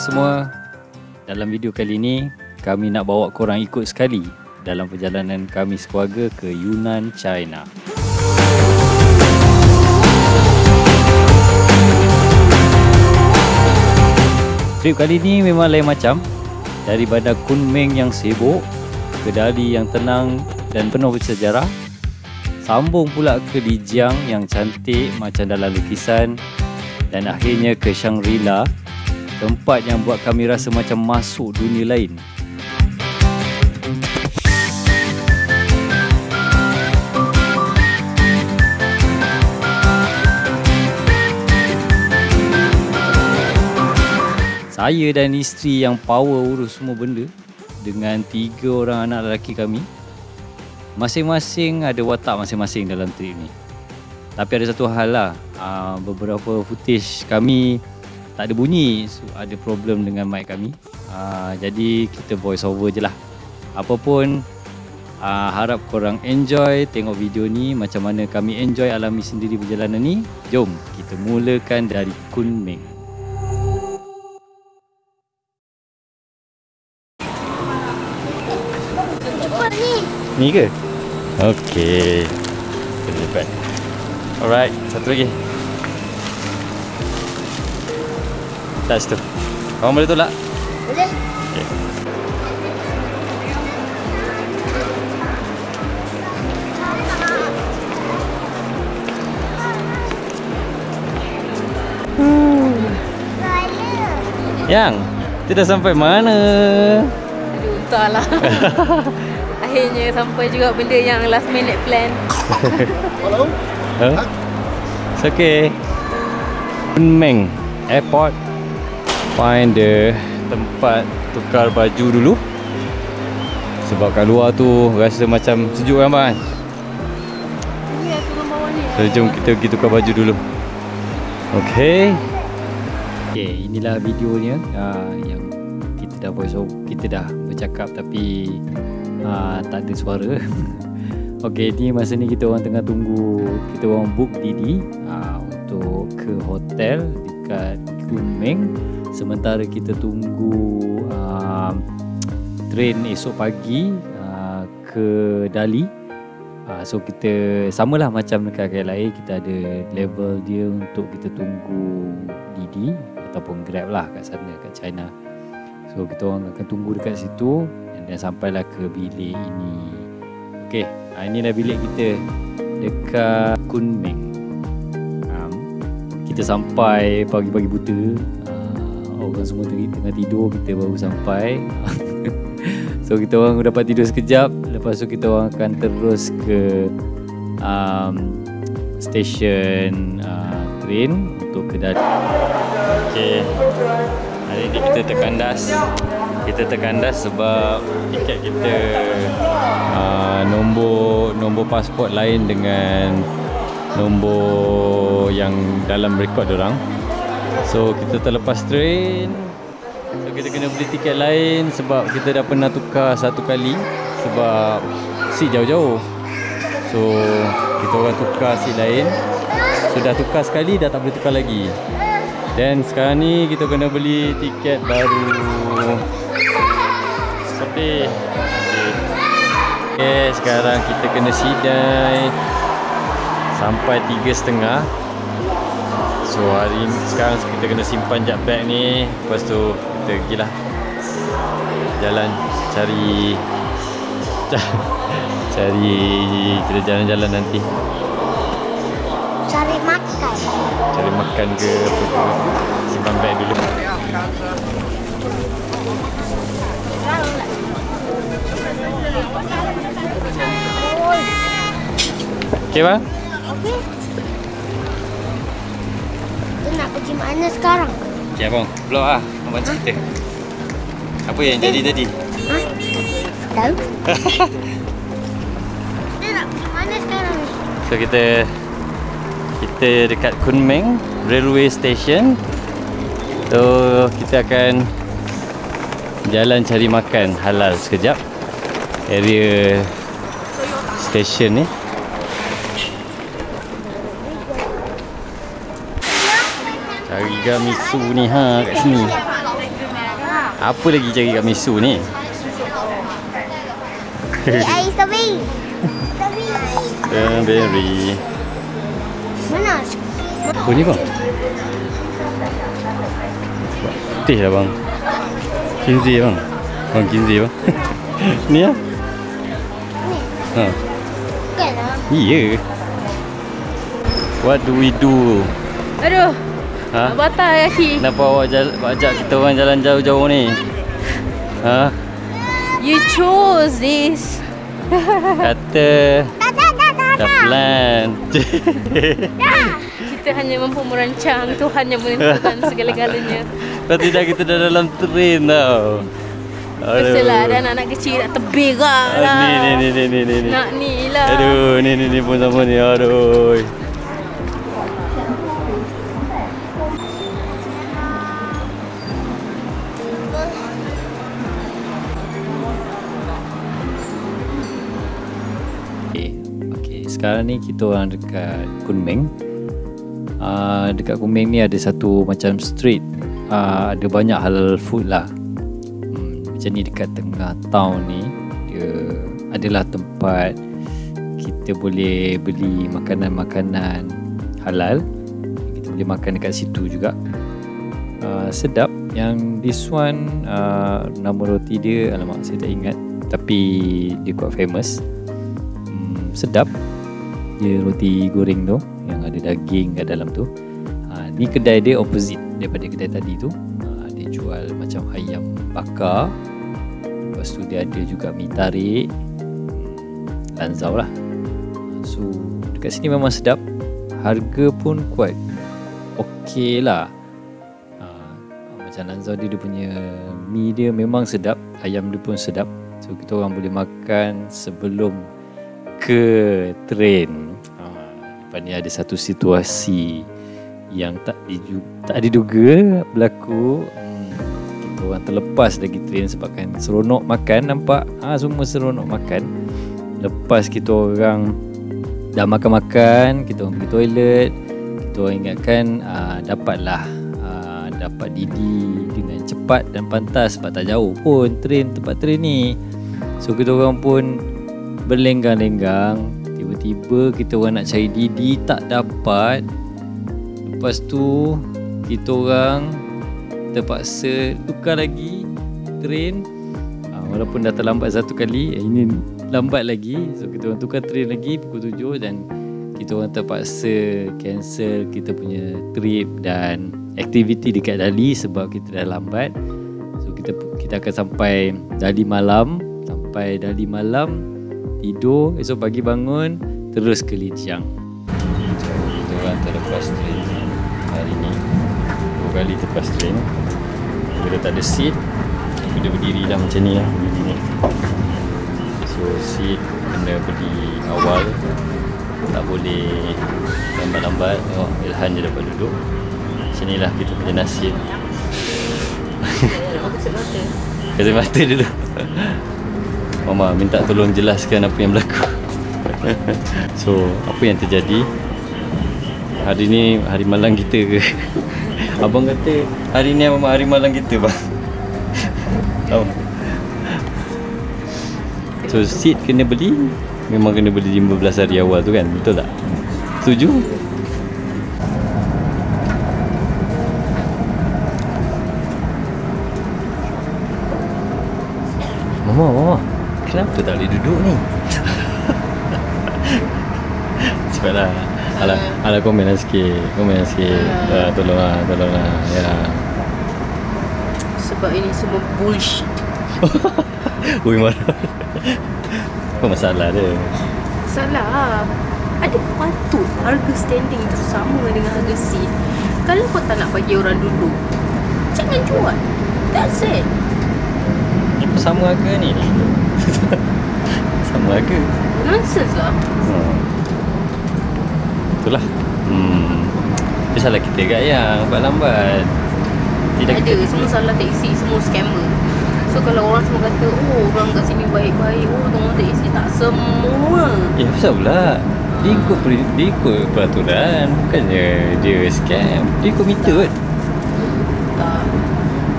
semua. Dalam video kali ini kami nak bawa korang ikut sekali dalam perjalanan kami sekeluarga ke Yunnan, China. Trip kali ini memang lain macam. Dari bandar Kunming yang sibuk ke Dali yang tenang dan penuh bersejarah, sambung pula ke Lijiang yang cantik macam dalam lukisan, dan akhirnya ke Shangri-La, tempat yang buat kami rasa macam masuk dunia lain. Saya dan isteri yang power urus semua benda dengan 3 orang anak lelaki kami. Masing-masing ada watak masing-masing dalam trip ni. Tapi ada satu hal lah, beberapa footage kami tak ada bunyi, so ada problem dengan mic kami. Jadi kita voice over je lah. Apapun, harap korang enjoy tengok video ni macam mana kami enjoy alami sendiri perjalanan ni. Jom kita mulakan dari Kunming. Ni ke? Okey. Kita lipat. Alright, satu lagi. Touch tu. Kamu boleh tolak? Boleh. Okay. Yang, kita dah sampai mana? Aduh, entahlah. Akhirnya sampai juga benda yang last minute plan. Hello? Huh? It's okay. Kunming Airport. Find the tempat tukar baju dulu. Sebab kat luar tu rasa macam sejuk kan bang? Ya, turun bawah ni. So jom kita pergi tukar baju dulu. Okay. Okay, inilah videonya yang kita dah voice over, kita dah bercakap tapi tak ada suara. Okey, ni masa ni kita orang tengah tunggu, kita orang book Didi untuk ke hotel dekat Kunming. Sementara kita tunggu train esok pagi ke Dali. So kita samalah macam dekat KLIA, kita ada level dia untuk kita tunggu Didi ataupun Grab lah kat sana, kat China. So kita orang akan tunggu dekat situ dan sampailah ke bilik ini. Okey, inilah bilik kita dekat Kunming. Kita sampai pagi-pagi buta. Orang semua tengah tidur, kita baru sampai. So kita orang dapat tidur sekejap. Lepas tu kita orang akan terus ke stesen train untuk ke Dali. Okey, hari ni kita terkandas. Kita terkandas sebab tiket kita nombor pasport lain dengan nombor yang dalam rekod diorang. So kita terlepas train. So kita kena beli tiket lain sebab kita dah pernah tukar satu kali sebab seat jauh-jauh. So kita orang tukar seat lain. Sudah tukar sekali, dah tak boleh tukar lagi. Dan sekarang ni kita kena beli tiket baru. Sedih. Okay, sekarang kita kena sidai sampai 3.30. So hari ni, sekarang kita kena simpan jap beg ni. Lepas tu kita pergilah jalan cari kita jalan-jalan nanti. Cari makan. Cari makan ke apa ke. Simpan beg dulu. Okey bang? Okey. Kita nak pergi mana sekarang? Okey abang, vlog lah. Abang cerita. Apa yang jadi tadi? Tahu? Kita nak pergi mana sekarang ni? So kita dekat Kunming Railway Station. So kita akan jalan cari makan halal sekejap. Area stesen ni. Cari gamisu ni kat sini. Apa lagi cari kat Mesu ni? Air strawberry. Strawberry. Mana? Apa ni bang? Putih lah bang. Kinzi bang. Bang Kinzi bang. Ni lah. Ha. Bukan lah. Iya. What do we do? Aduh. Ha? Nak patah kaki. Kenapa awak ajak kita orang jalan jauh-jauh ni? Ha? You chose this. Kata dah plan. Kita hanya mampu merancang, Tuhan yang menentukan segala-galanya. Lepas tidak kita dah dalam train tau. Biasalah ada anak-anak kecil nak terberak lah. Ni. Nak ni lah. Aduh, ni pun sama ni. Aduh. Okay, sekarang ni kita orang dekat Kunming. Dekat Kunming ni ada satu macam street. Ada banyak halal food lah. Macam ni dekat tengah town ni, dia adalah tempat kita boleh beli makanan-makanan halal. Kita boleh makan dekat situ juga. Sedap. Yang this one, nama roti dia, alamak saya tak ingat, tapi dia quite famous. Sedap. Dia roti goreng tu yang ada daging kat dalam tu. Ni kedai dia opposite daripada kedai tadi tu. Dia jual macam ayam bakar. Lepas tu dia ada juga mi tarik, lanzau lah. So dekat sini memang sedap. Harga pun quite okey lah. Macam lanzau dia punya mi dia memang sedap. Ayam dia pun sedap. So kita orang boleh makan sebelum ke train. Lepas ni ada satu situasi yang tak diduga berlaku. Kita orang terlepas lagi train sebabkan seronok makan. Nampak semua seronok makan. Lepas kita orang dah makan-makan, kita orang pergi toilet, kita orang ingatkan dapat didi dengan cepat dan pantas sebab tak jauh pun tempat train ni. So kita orang pun berlenggang-lenggang. Tiba-tiba kita orang nak cari didi, tak dapat. Lepas tu kita orang terpaksa tukar lagi train. Walaupun dah terlambat satu kali, ini lambat lagi. So kita orang tukar train lagi pukul 7 dan kita orang terpaksa cancel kita punya trip dan aktiviti dekat Dali sebab kita dah lambat. So kita akan sampai Dali malam. Sampai Dali malam, tidur, esok pagi bangun, terus ke Lijiang. Kita orang terlepas train hari ni 2 kali terlepas train. Bila tak ada seat, kita berdiri dah macam ni lah. So seat kena beli awal, tak boleh lambat-lambat. Tengok Ilhan je dapat duduk. Macam ni lah kita punya nasib. Kasih mata dulu. Mama minta tolong jelaskan apa yang berlaku. So apa yang terjadi? Hari ni hari malang kita ke? Abang kata hari ni memang hari malang kita bang. Tahu? So seat kena beli, memang kena beli 15 hari awal tu kan? Betul tak? Setuju? Mama, kenapa tak boleh duduk ni? Cepatlah. Ala komen sikit. Tolonglah ya. Sebab ini semua bullshit. Ui marah. Apa masalah dia? Salah. Ada patut harga standing itu sama dengan harga seat. Kalau kau tak nak bagi orang duduk, jangan jual. That's it. Sama harga ni. Sama harga. Nonsense lah. Itulah. Dia salah kita kat yang buat lambat. Tidak ada kita. Semua salah taksi, semua scammer. So kalau orang semua kata, oh orang kat sini baik-baik, oh orang taksi, tak semua. Pasal pula dia ikut peraturan. Bukannya dia scam. Dia ikut meter kan. Tak.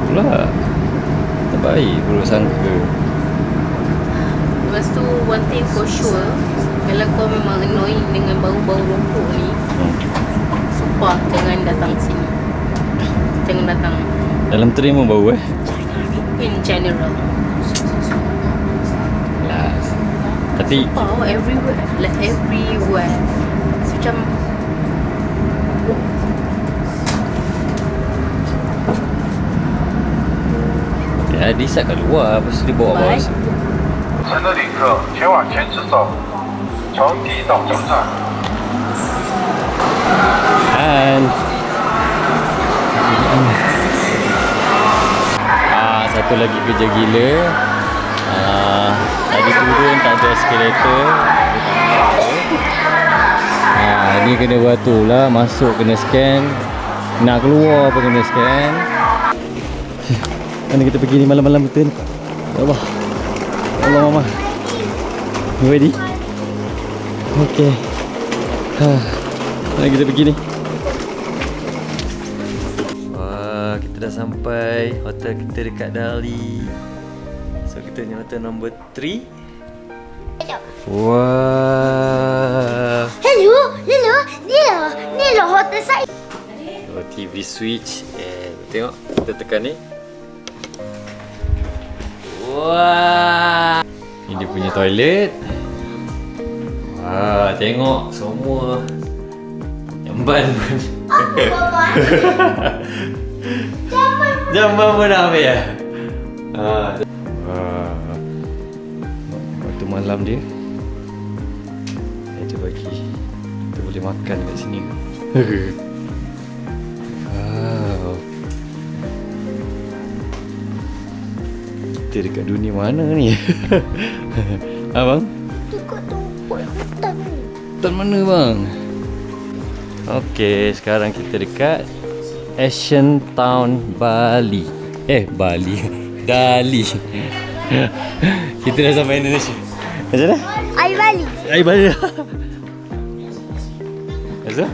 Pula Baik buruk sangka. Lepas tu one thing for sure, kalau kau memang annoying dengan bau-bau rokok ni, sumpah jangan datang sini. Jangan datang. Dalam train pun bau In general. lah. Tapi Bau everywhere. Like everywhere. Macam ya, Disa kat luar. Lepas tu dia bawa bawah. 乘的旅客前往前直走，从第一道出站。 Dan satu lagi kerja gila. Tadi turun tak ada eskalator. Ni kena beratur lah. Masuk kena scan, nak keluar pun kena scan. Mana kita pergi ni malam-malam betul ni? Ya Allah, ya Allah mama. You ready? Okay. Mana kita pergi ni? Wah, kita dah sampai. Hotel kita dekat Dali. So kita ni hotel number 3. Wah. Hello, ni lah hotel saya. Oh, TV switch. Tengok, kita tekan ni. Wah. Ini dia punya toilet. Wah, tengok semua jamban pun. Jamban pun dah ambil ya. Waktu malam dia bagi kita boleh makan kat sini. Wow. Kita dekat dunia mana ni? Abang? Dekat tempat hutan ni. Hutan mana bang? Okey, sekarang kita dekat Asian Town Bali. Bali. Dali. Kita dah sampai Indonesia. Macam mana? Air Bali. Air Bali. Azza?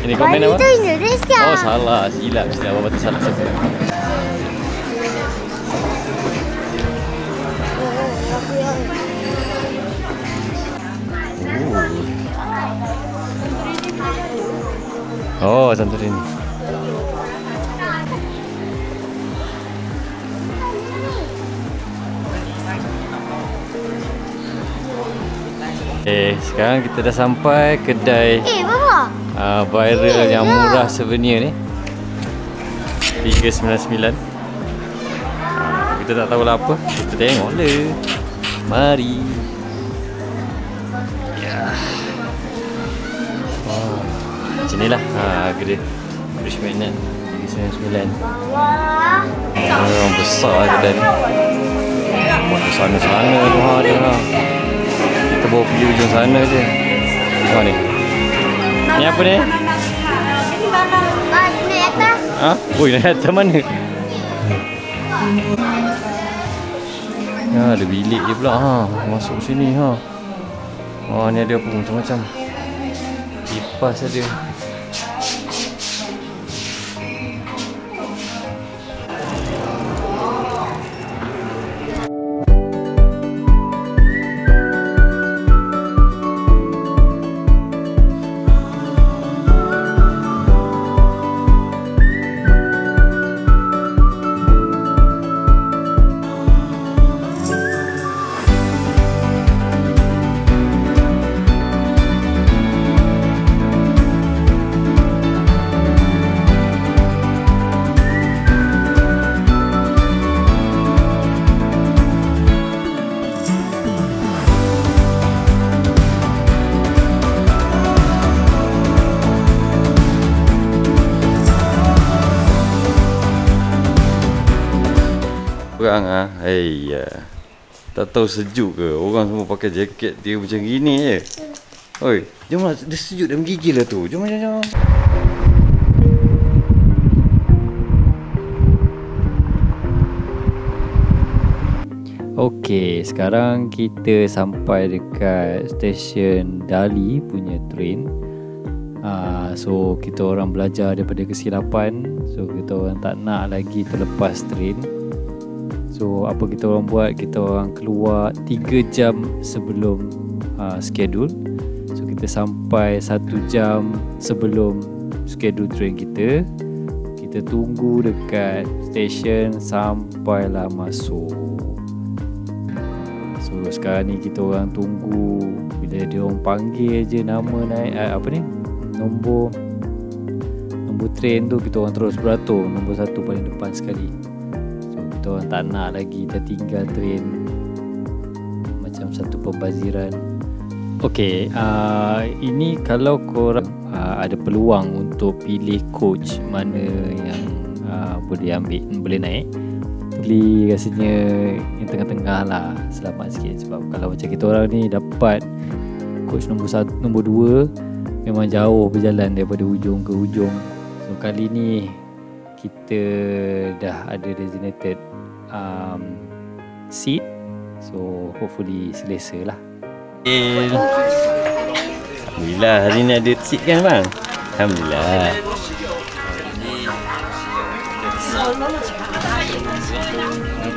Ini komen Bali apa? tu Indonesia. Oh salah, silap. Apa tu salah siapa? Oh, Santorini. Sekarang kita dah sampai kedai Bapa. viral yang murah souvenir ni. 399. Kita tak tahulah apa. Kita tengok le. Mari. Ya. Macam ni lah harga dia. Bridge magnet 399. Orang besar kedai ni. Buat ke sana-sana tu ada lah. Kita bawa pergi ujung sana je. Tengok ni. Ni apa ni? Naik atas. Ha? Oi, naik atas mana? Ya, ada bilik dia pula ha. Masuk sini ha. Oh, ni ada apa macam-macam. Kipas ada. Orang tak tahu sejuk ke. Orang semua pakai jaket dia macam gini je. Oi, jom lah, dia sejuk dah menggigil lah tu. Jom. Okey, sekarang kita sampai dekat stesen Dali punya train. So kita orang belajar daripada kesilapan. So kita orang tak nak lagi terlepas train. So apa kita orang buat, kita orang keluar 3 jam sebelum schedule. So kita sampai 1 jam sebelum schedule train kita. Kita tunggu dekat stesen sampailah masuk. So sekarang ni kita orang tunggu bila dia orang panggil je nama naik nombor train tu, kita orang terus beratur nombor 1 paling depan sekali. So kita orang tak nak lagi tertinggal train, macam satu pembaziran. Okey, ini kalau korang ada peluang untuk pilih coach mana yang boleh ambil, boleh naik, pilih rasanya yang tengah-tengah lah, selamat sikit. Sebab kalau macam kita orang ni dapat coach nombor 1, nombor 2, memang jauh berjalan daripada hujung ke hujung. So kali ni kita dah ada designated seat, so hopefully selesa lah. Alhamdulillah hari ni ada seat kan bang? Alhamdulillah.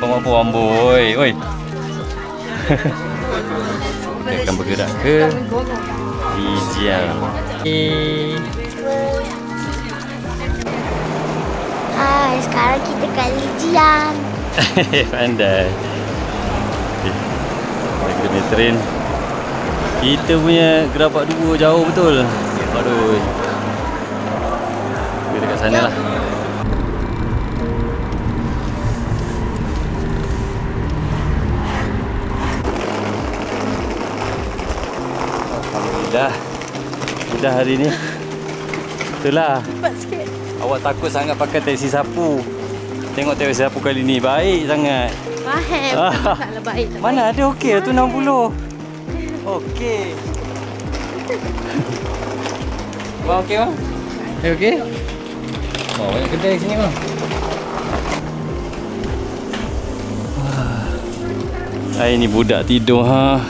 Apa amboi, oi. Kita akan bergerak ke Lijiang. Hai, sekarang kita kat Lijiang. Pandai. Kita kena train. Kita punya gerabak 2 jauh betul. Aduh. Kita dekat sana lah. Alhamdulillah. Sudah hari ni. Itulah. Cepat sikit. Awak takut sangat pakai taksi sapu. Tengok taksi sapu kali ni baik sangat. Faham. Taklah baik. Mana ada okey tu 60. Okey. Bang okey bang? Okey? Oh, banyak kedai sini bang. Ini budak tidur ha.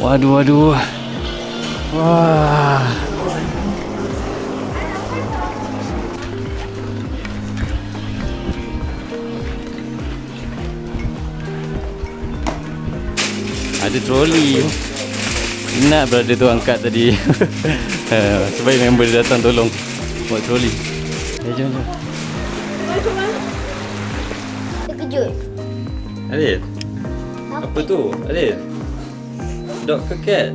Waduh. Wah. Ada troli. Nak berada tu angkat tadi. Sebaik member dia datang tolong buat troli. Jom. Terkejut. Adil. Apa tu? Adil. Dog ke cat?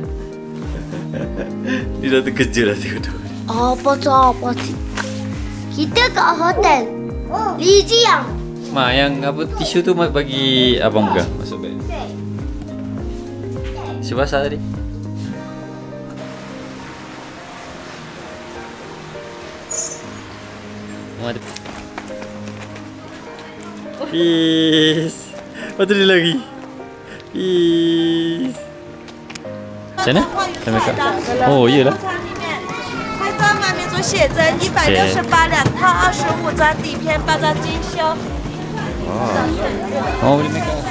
Dia dah terkejut dah tengok tu. Apa sih? Kita kat hotel Lijiang. Mak, yang apa tisu tu bagi abang pegang. Masuk beg. Tisu basah tadi. Ada. Peace. Lepas tu dia lagi. Peace. Macam mana? Saya make up. Oh, iyalah. 菜单外面做写真，168两套，25张底片，8张精修。 Oh, boleh make up.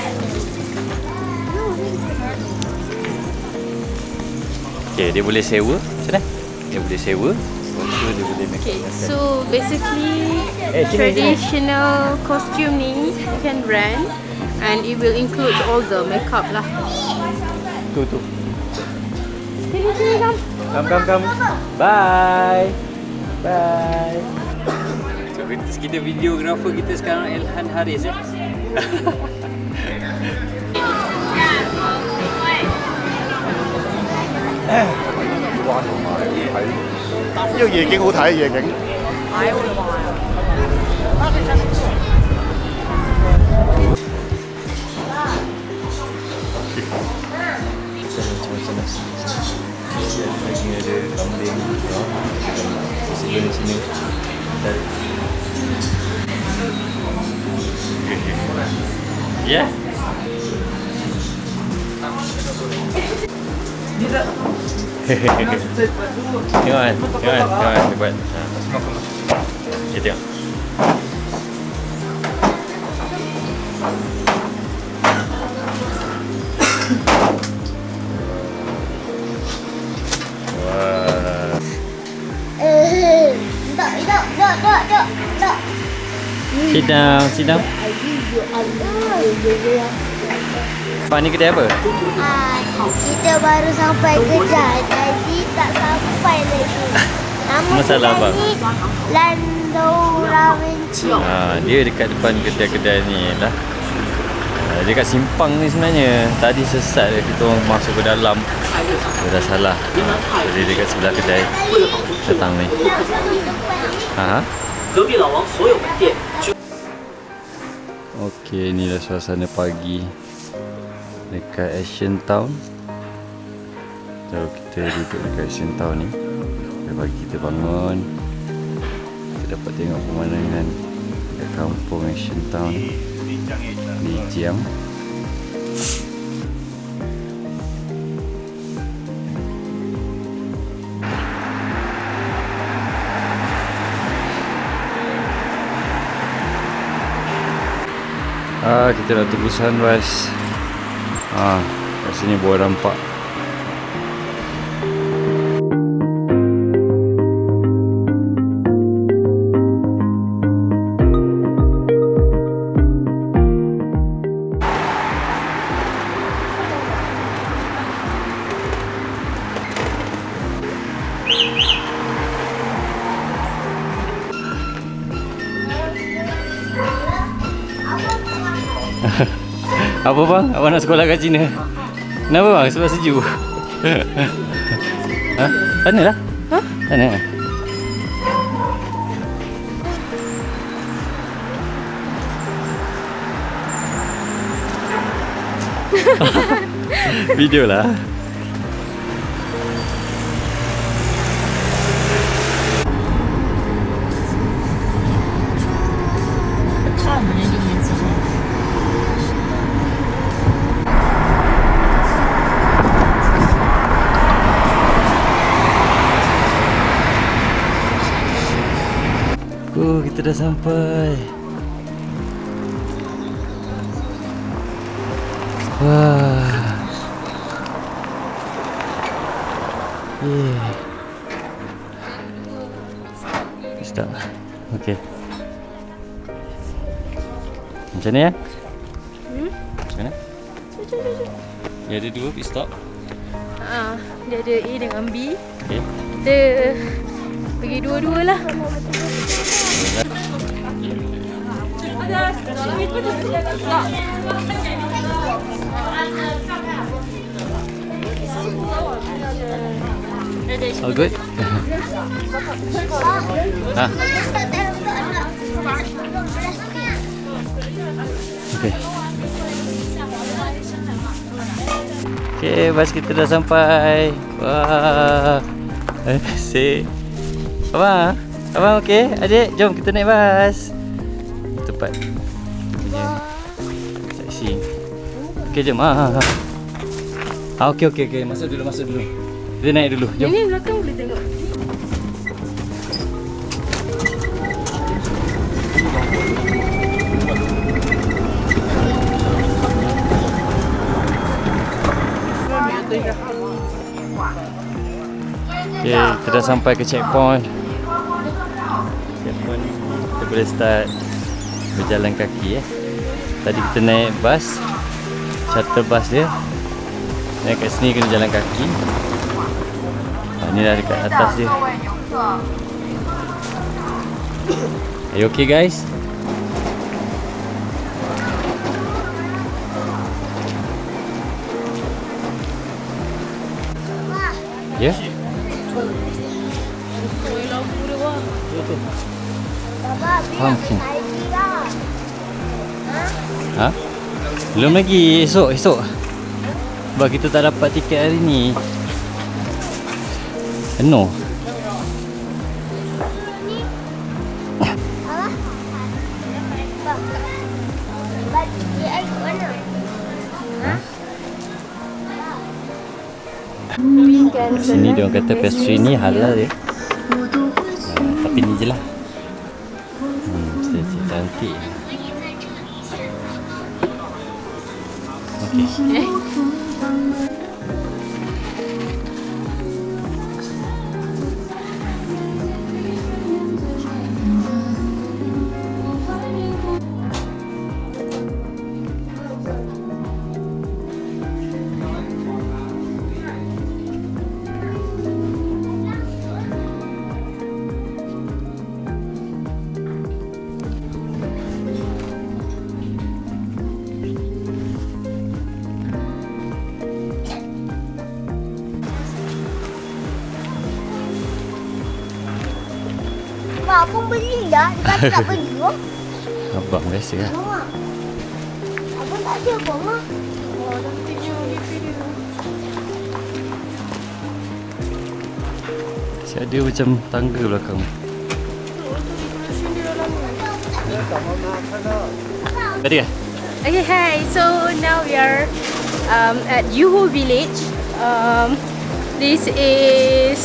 Okay, dia boleh sewa. Macam mana? Dia boleh sewa. Dia boleh make up. Okay, so basically traditional costume ni you can rent and it will include all the makeup lah. Tu. Come. Bye. So, kita videographer kita sekarang Elhan Haris ya. 呢個夜景好睇，夜景。Ya. Tengok. Buat. Okay, tengok. Tak. Sit down, sit down. Pak ni kedai apa? Kita baru sampai kedai, jadi tak sampai lagi. Nama Masalah apa? kedai ni Landau Ravenci. Dia dekat depan kedai-kedai ni lah. Dia kat simpang ni sebenarnya. Tadi sesat kita orang masuk ke dalam. Dia dah salah. Jadi dekat sebelah kedai datang ni. Okey, inilah suasana pagi dekat Asian Town. Jom kita duduk dekat Asian Town ni. Pagi kita bangun, kita dapat tengok pemandangan dekat kampung Asian Town di Jiang. Kita nak tunggu sunrise. Kat sini boleh nampak. Apa bang? Abang nak sekolah kat China? Kenapa bang? Sebab sejuk? Sana lah. Sana. Video lah. Kita dah sampai. Wah. Stop. Okey. Macam mana ya? Macam mana? Dia ada dua pit stop. Dia ada A dengan B. Okey. Kita pergi dua-dua lah. All good? Okay. Okay, bas kita dah sampai. Wah. Asyik. Abang okey? Adik, jom kita naik bas. Tepat. Sightseeing. Okey, jom. Okey. Masuk dulu. Kita naik dulu. Jom. Ini belakang boleh tengok. Okay, kita dah sampai ke checkpoint. Kita boleh start berjalan kaki. Tadi kita naik bas, shuttle bus dia. Naik kat sini kena jalan kaki. Ni dah dekat atas dia. Are you okay guys? Ya? Yeah? Pumpkin. Belum lagi, esok. Sebab kita tak dapat tiket hari ni. Penuh. Sini dia orang kata pastry ni halal dia. Tapi ni je lah. Cantik. Okey. Mak pun beli dah. Dia kata tak beli kok. Abang biasa lah. Mak. Abang tak ada apa, Mak? Si ada macam tangga belakang. Tadi kan? Okay, hi. So now we are at Yuho Village. This is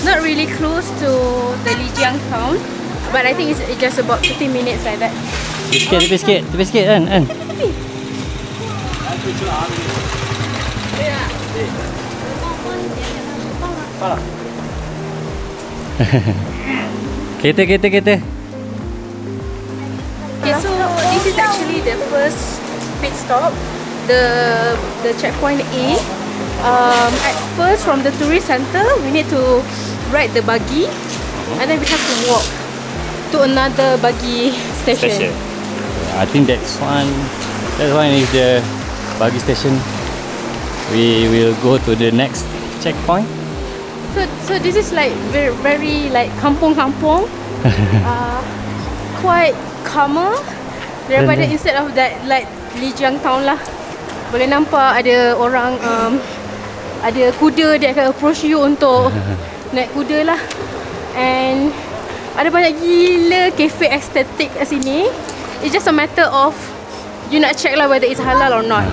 not really close to the Lijiang town, but I think it's just about 15 minutes like that. Tepi sikit kan? Kereta. Okay, so this is actually the first pit stop, the checkpoint A. At first, from the tourist center, we need to ride the buggy, and then we have to walk to another buggy station. I think that's one is the buggy station. We will go to the next checkpoint. So this is like very like kampung-kampung, quite calmer daripada instead of that like Lijiang town lah. Boleh nampak ada orang ada kuda, dia akan approach you untuk naik kuda lah. And ada banyak gila cafe estetik kat sini. It's just a matter of you nak check lah whether it's halal or not.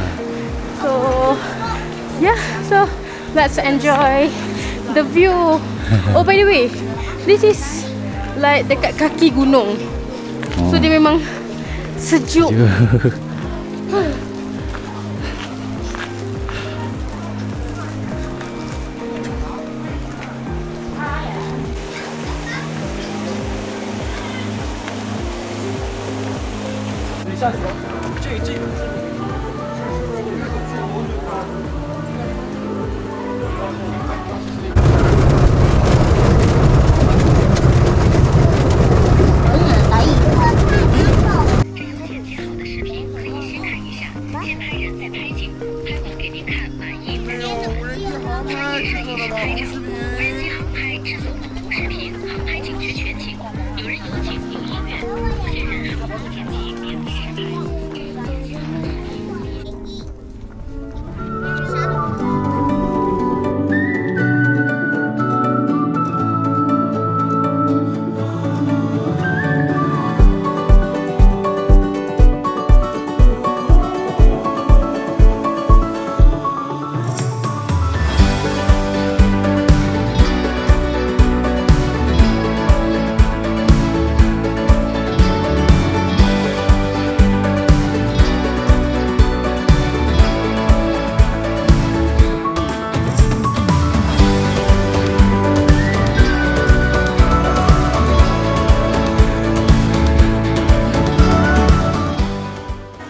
So yeah, so let's enjoy the view. Oh, by the way, this is like dekat kaki gunung. So dia memang sejuk.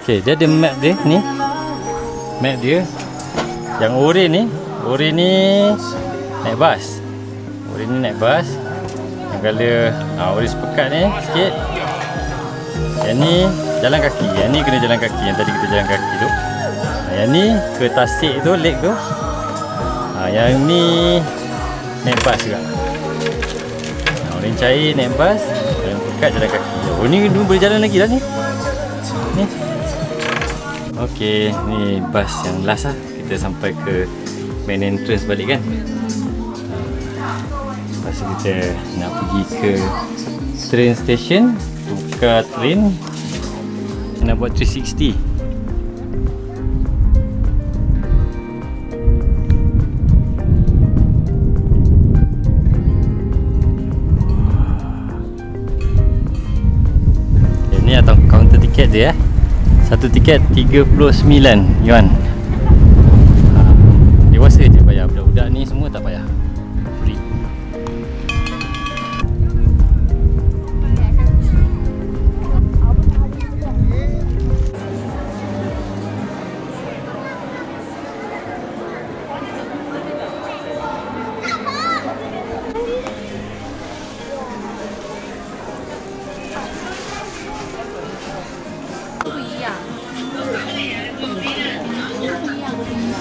Okay, dia ada map dia ni. Map dia. Yang ori ni naik bas. Ori ni naik bas. Yang kalau ori sepekat ni sikit. Yang ni jalan kaki. Yang ni kena jalan kaki. Yang tadi kita jalan kaki tu. Yang ni ke Tasik tu, lake tu. Yang ni naik bas juga. Orang cair naik bas, orang pekat jalan kaki. Oh, ni boleh jalan lagi lah ni. Ni. Okey, ni bas yang last lah. Kita sampai ke main entrance balik kan. Lepas tu kita nak pergi ke train station, tukar train. Kita nak buat 360. Ni atau counter tiket dia. Satu tiket 39 yuan. Dewasa je bayar, budak-budak ni semua tak payah. Free.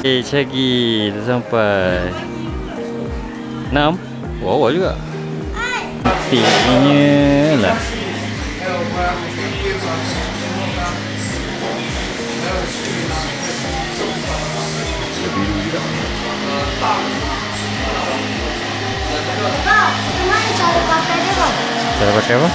Okay, Cagi dah sampai 6. Awal juga. Cantiknya lah. Biru juga. Gimana cara pakai dia, Bang? Cara pakai apa?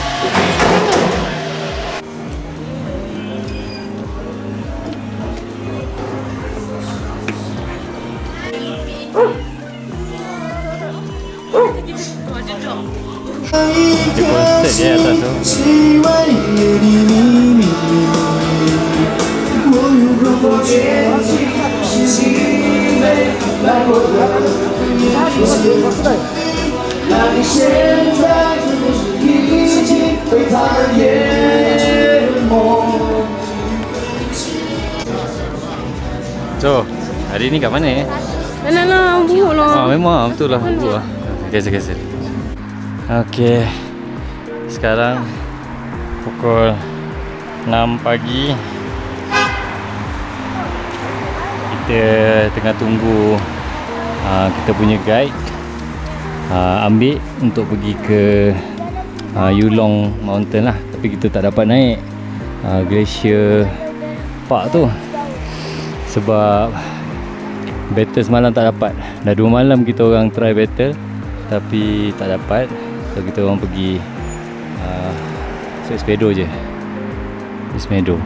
Dia konsert dia atas tu. So, hari ni kat mana? Mana lah, buruk lah. Memang betul lah, buruk lah. Geser. Okey. Sekarang pukul 6 pagi. Kita tengah tunggu kita punya guide ambil untuk pergi ke Yulong Mountain lah. Tapi kita tak dapat naik Glacier Park tu sebab battle semalam tak dapat. Dah 2 malam kita orang try battle tapi tak dapat. So kita orang pergi Sespedo je. Sespedo.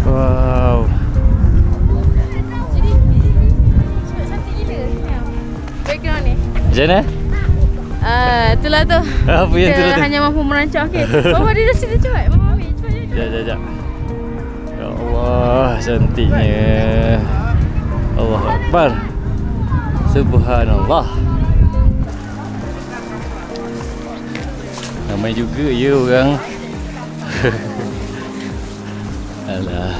Wow. Background ni. Macam mana? Itulah tu. Apa yang tu? Kita hanya mampu merancang. Okey. Bawa dia dah sini cepat. Bawa ambil. Cepat. Sekejap. Ya Allah, cantiknya. Allah Akbar. Subhanallah. Ramai juga ya orang. Alah.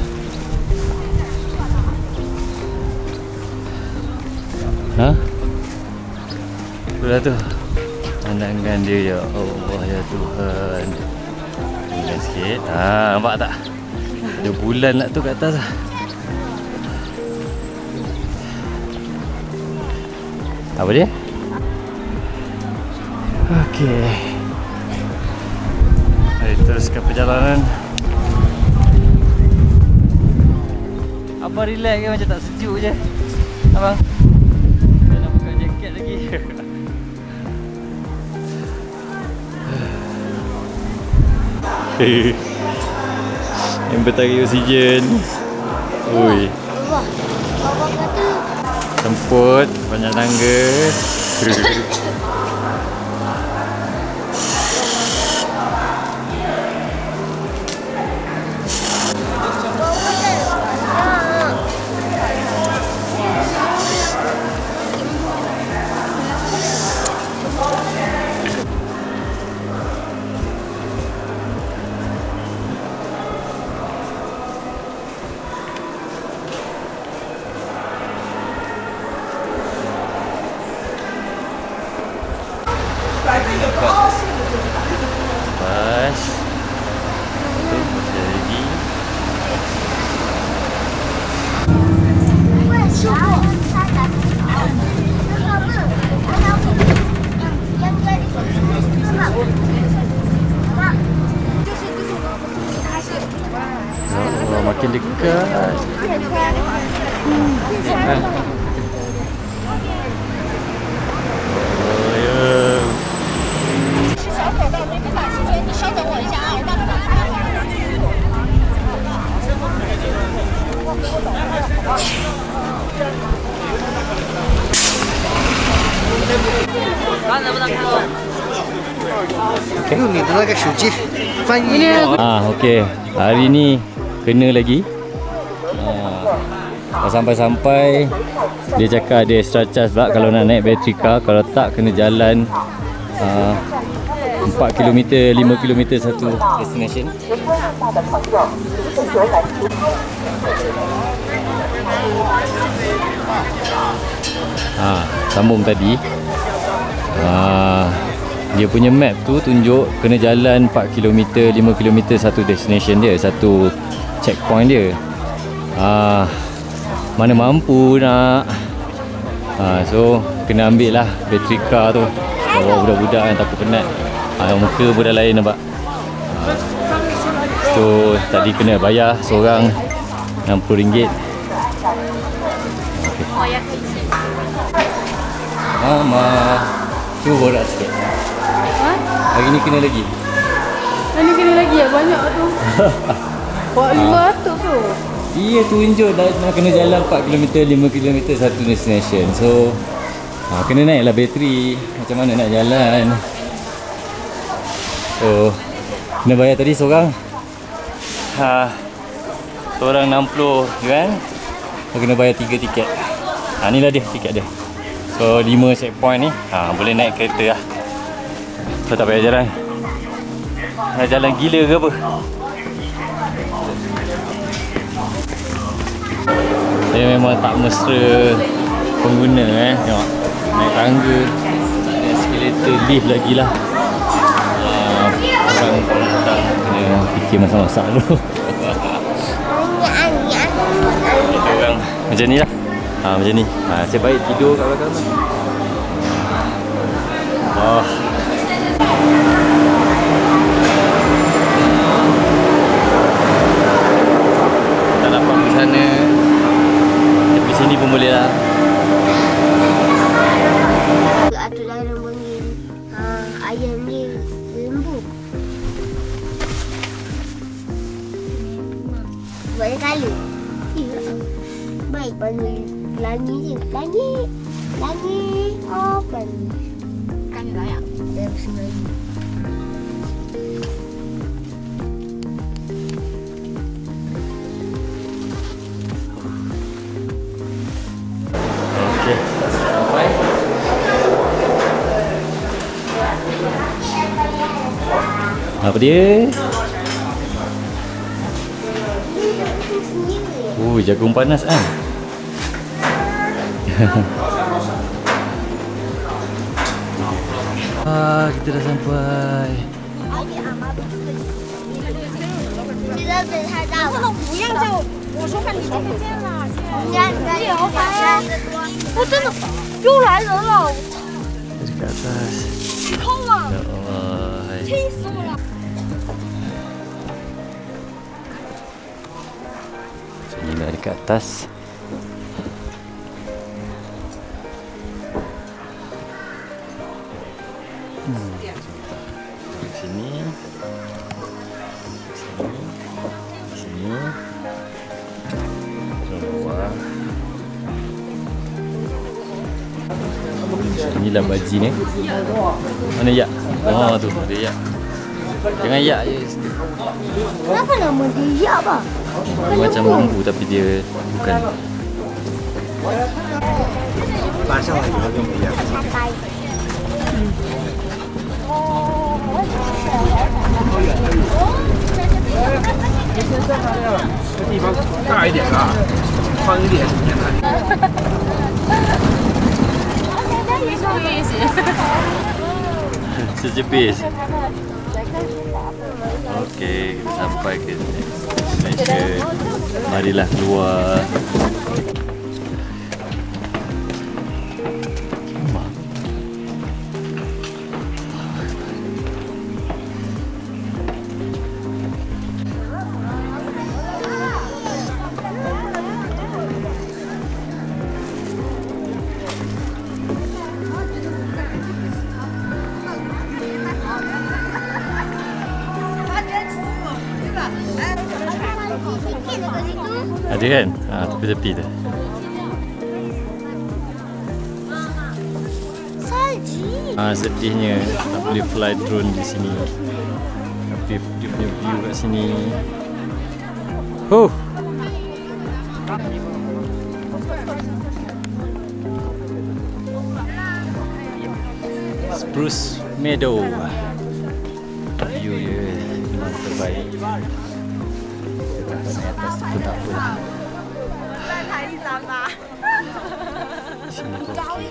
Ha? Itulah tu pandangan dia, ya Allah, ya Tuhan. Bulan sikit. Nampak tak? Ada bulan lah tu kat atas lah. Apa dia? Okey. Mari teruskan perjalanan. Abang relax ke macam tak sejuk je? Abang? Saya nak buka jaket lagi. Yang tarik oksigen. Ui. Abang kata Semput, banyak tangga. Pas. Tu masih lagi. Oh, makin dekat. Oh, ya. 小口到这边大时间，你稍等我一下啊，我帮你打开。 用你的那个手机翻译。 Okey. Hari ni kena lagi. Dah sampai-sampai dia cakap ada extra charge pula kalau nak naik battery car. Kalau tak kena jalan 4 km, 5 km satu destination. Sambung tadi. Dia punya map tu tunjuk kena jalan 4 km, 5 km satu destination dia, satu checkpoint dia. Mana mampu nak. So kena ambil lah battery car tu. Bawa budak-budak yang takut penat. Muka pun dah lain nampak. So tadi kena bayar seorang RM60. Mama, cuba borak sikit. Hari ni kena lagi. Hari ni kena lagi ya? Banyak tu. Buat 500 tu. Dia tunjuk dah kena jalan 4 km, 5 km satu destination. So kena naiklah bateri. Macam mana nak jalan. So kena bayar tadi seorang seorang RM60. So kena bayar 3 tiket. Ni lah dia tiket dia. So 5 checkpoint ni boleh naik kereta lah. So tak payah jalan. Nak jalan gila ke apa. Dia memang tak mesra pengguna tengok. Naik tangga, naik eskalator, lift lagi lah. Orang datang kena fikir masak-masak dulu. Itu orang macam ni lah. Macam ni. Saya baik tidur kat belakang tu. Tak dapat pergi sana. Tapi sini pun boleh lah. Atuk Dara panggil ayam ni lembu. Banyak kali. Baik panggil pelangi je. Pelangi. Oh, pelangi. Kan layak. Dia bersengaja. Okey, sampai. Apa dia? Jagung panas kan? Kita dah sampai. Dekat atas. Ya Allah. Sini nak dekat atas. Sini. Sini. Bawah. Inilah baji ni. Mana yak? Tu ada yak. Jangan yak je. Kenapa nama dia yak, bang? Macam lembu tapi dia bukan. Pasang lagi lebih yak.这地方大一点啊，宽一点。Sejepit. Okey, kita sampai ke destination. Marilah keluar. Ada kan? Tepi-tepi tu. Sedihnya tak boleh fly drone di sini. Tapi dia punya view kat sini. Spruce Meadow. View dia memang terbaik. Kita tak naik atas tu pun tak apa lah. Sini kopi.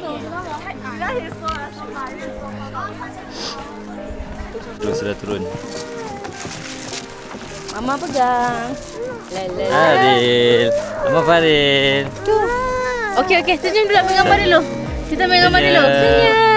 Terus sudah turun. Mama pegang. Fadil. Mama Fadil. Okey, senyum dulu, ambil gambar dulu. Kita ambil gambar dulu. Senyum.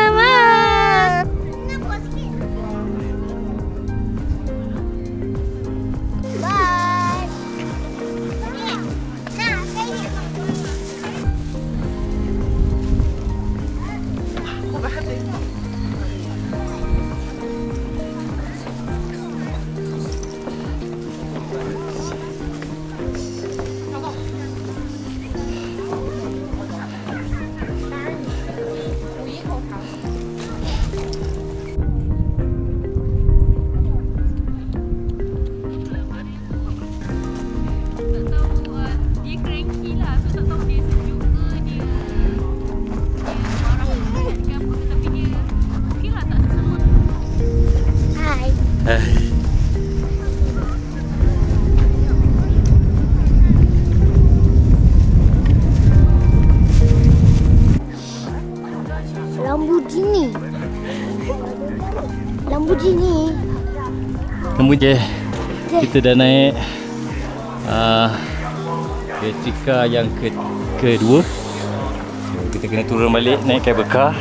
Kemudian kita dah naik Betrika yang kedua. So, kita kena turun balik naik cable car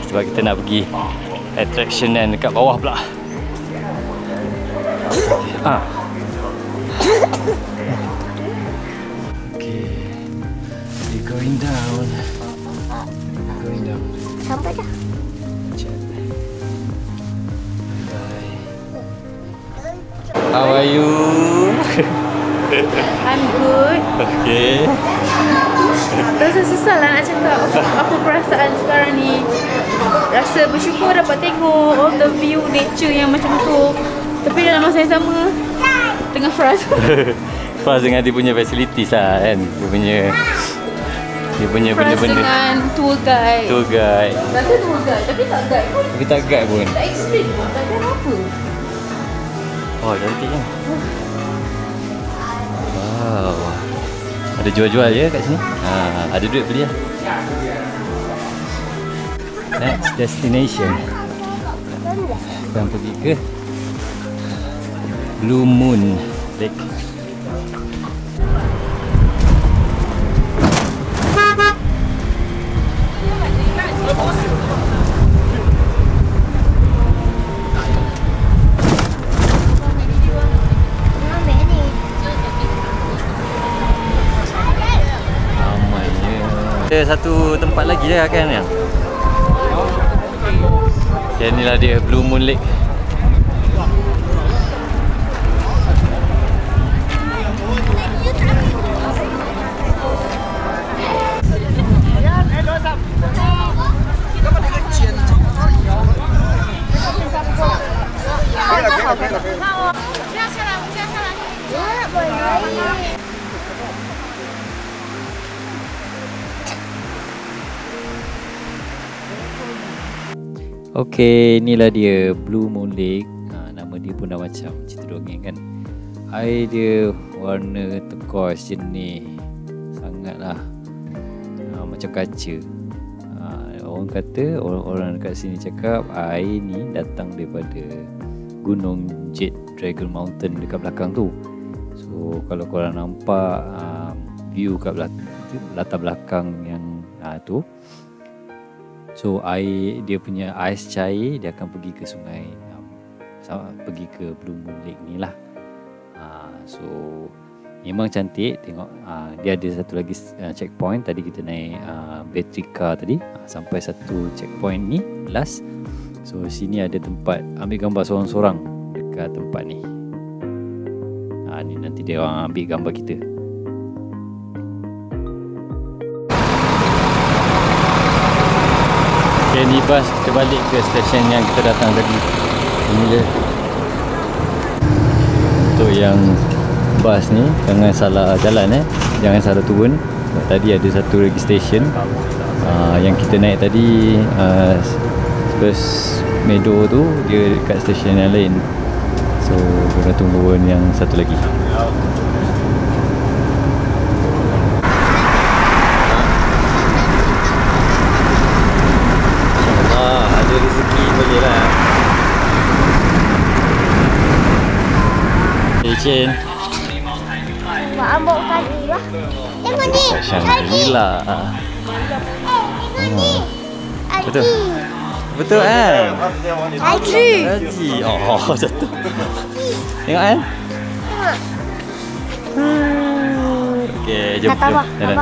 sebab kita nak pergi attraction yang dekat bawah pula. Okay, we're going down. Sampai dah. How are you? I'm good. Okay. Rasa susah lah nak cakap apa perasaan sekarang ni. Rasa bersyukur dapat tengok all the view nature yang macam tu. Tapi dalam masa yang sama tengah frust. Frust dengan dia punya facilities lah kan. Dia punya frust benda-benda dengan tour guide. Tour guide. Kata tour guide tapi tak guide pun. Tapi tak guide pun. Tak explain pun. Tak ada apa. Oh, cantik kan? Wow. Ada jual-jual je kat sini. Ada duit beli lah. Next destination. Kita pergi ke Blue Moon Lake. Ada satu tempat lagi lah kan yang inilah dia Blue Moon Lake. Okey, inilah dia Blue Moon Lake. Nama dia pun dah macam cerita dongeng kan. Air dia warna turquoise jernih, sangatlah macam kaca. Orang kata, orang dekat sini cakap air ni datang daripada Gunung Jade Dragon Mountain dekat belakang tu. So kalau korang nampak view kat latar belakang yang tu, so air dia punya ais cair dia akan pergi ke sungai, pergi ke Blue Moon Lake ni lah. So memang cantik tengok. Dia ada satu lagi checkpoint. Tadi kita naik Betrika tadi, sampai satu checkpoint ni last. So sini ada tempat ambil gambar sorang-sorang dekat tempat ni. Ni nanti dia orang ambil gambar kita. Okay, ni bas kita balik ke stesen yang kita datang tadi. Ini dia. Untuk yang bas ni jangan salah jalan jangan salah turun. Tadi ada satu lagi stesen yang kita naik tadi First Meadow tu dia dekat stesen yang lain. So kita tunggu yang satu lagi. InsyaAllah ada rezeki boleh lah. Chen Buat ambok kaki lah. Tengok ni. Shangri-La. Tengok ni. Betul. Betul kan? Haji. Haji. Oh, jatuh. Tengok kan? Tengok. Okey, jom. Nak Jalan.